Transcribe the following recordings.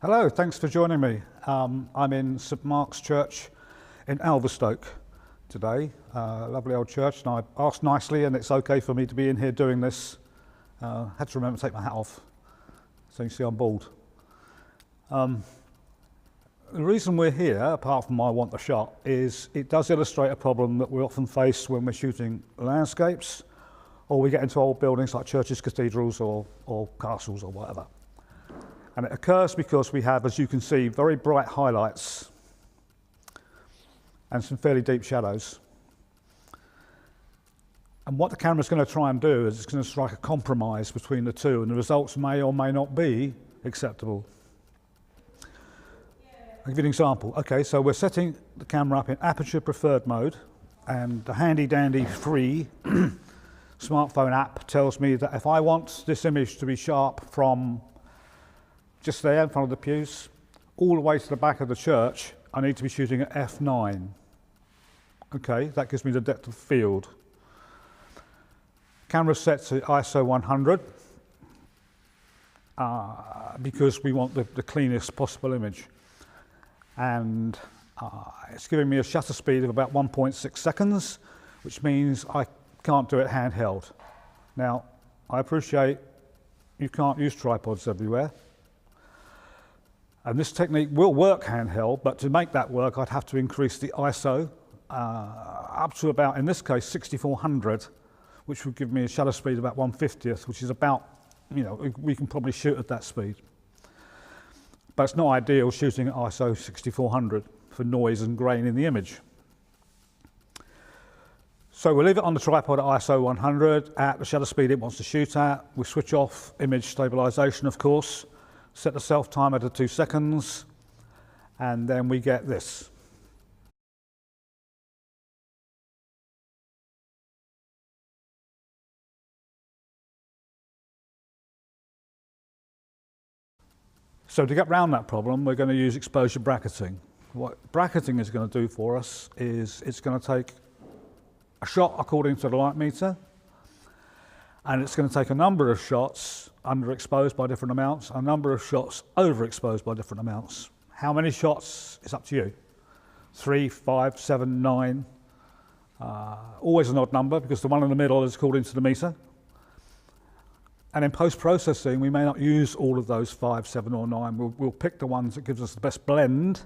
Hello, thanks for joining me. I'm in St Mark's Church in Alverstoke today, lovely old church, and I asked nicely and it's okay for me to be in here doing this. Had to remember to take my hat off, so you can see I'm bald. The reason we're here, apart from I want the shot, is it does illustrate a problem that we often face when we're shooting landscapes or we get into old buildings like churches, cathedrals or castles or whatever. And it occurs because we have, as you can see, very bright highlights and some fairly deep shadows. And what the camera's going to try and do is it's going to strike a compromise between the two, and the results may or may not be acceptable. I'll give you an example. Okay, so we're setting the camera up in aperture preferred mode, and the handy dandy free smartphone app tells me that if I want this image to be sharp from just there in front of the pews, all the way to the back of the church, I need to be shooting at f9. Okay, that gives me the depth of field. Camera set to ISO 100 because we want the cleanest possible image. And it's giving me a shutter speed of about 1.6 seconds, which means I can't do it handheld. Now, I appreciate you can't use tripods everywhere. And this technique will work handheld, but to make that work, I'd have to increase the ISO up to about, in this case, 6400, which would give me a shutter speed of about 1/50th, which is about, we can probably shoot at that speed. But it's not ideal shooting at ISO 6400 for noise and grain in the image. So we'll leave it on the tripod at ISO 100 at the shutter speed it wants to shoot at. We switch off image stabilization, of course. Set the self timer to 2 seconds, and then we get this. So to get around that problem, we're going to use exposure bracketing. What bracketing is going to do for us is it's going to take a shot according to the light meter, and it's going to take a number of shots underexposed by different amounts, a number of shots overexposed by different amounts. How many shots is up to you. 3, 5, 7, 9. Always an odd number because the one in the middle is according to the meter. And in post-processing, we may not use all of those 5, 7 or 9. We'll pick the ones that gives us the best blend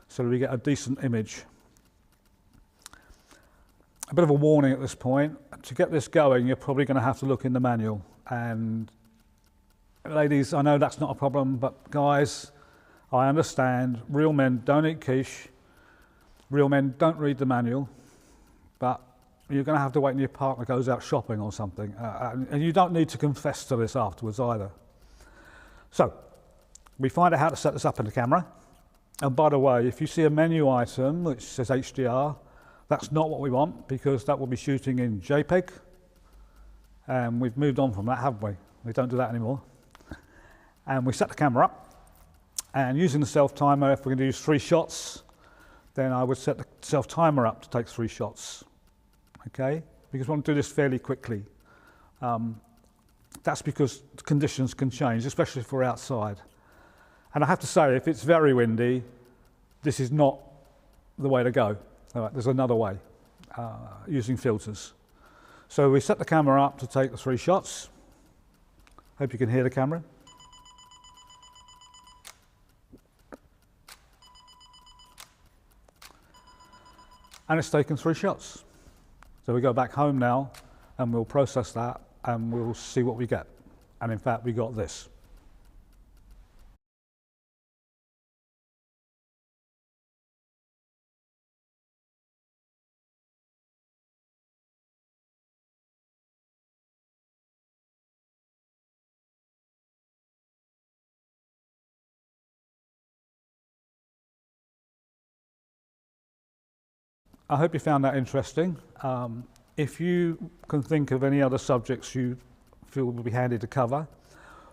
so that we get a decent image. A bit of a warning at this point. To get this going, you're probably going to have to look in the manual. And ladies, I know that's not a problem, but guys, I understand real men don't eat quiche, real men don't read the manual, but you're going to have to wait until your partner goes out shopping or something. And you don't need to confess to this afterwards either. So, we find out how to set this up in the camera. And by the way, if you see a menu item which says HDR, that's not what we want, because that will be shooting in JPEG. And we've moved on from that, haven't we? We don't do that anymore. And we set the camera up, and using the self timer, if we're going to use 3 shots, then I would set the self timer up to take 3 shots. Okay? Because we want to do this fairly quickly. That's because the conditions can change, especially if we're outside. And I have to say, if it's very windy, this is not the way to go. All right, there's another way, using filters. So we set the camera up to take the 3 shots. Hope you can hear the camera. And it's taken 3 shots. So we go back home now and we'll process that and we'll see what we get. And in fact, we got this. I hope you found that interesting. If you can think of any other subjects you feel would be handy to cover,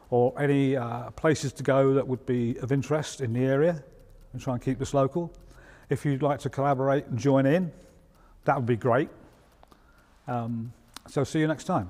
or any places to go that would be of interest in the area, and try and keep this local. If you'd like to collaborate and join in, that would be great. So see you next time.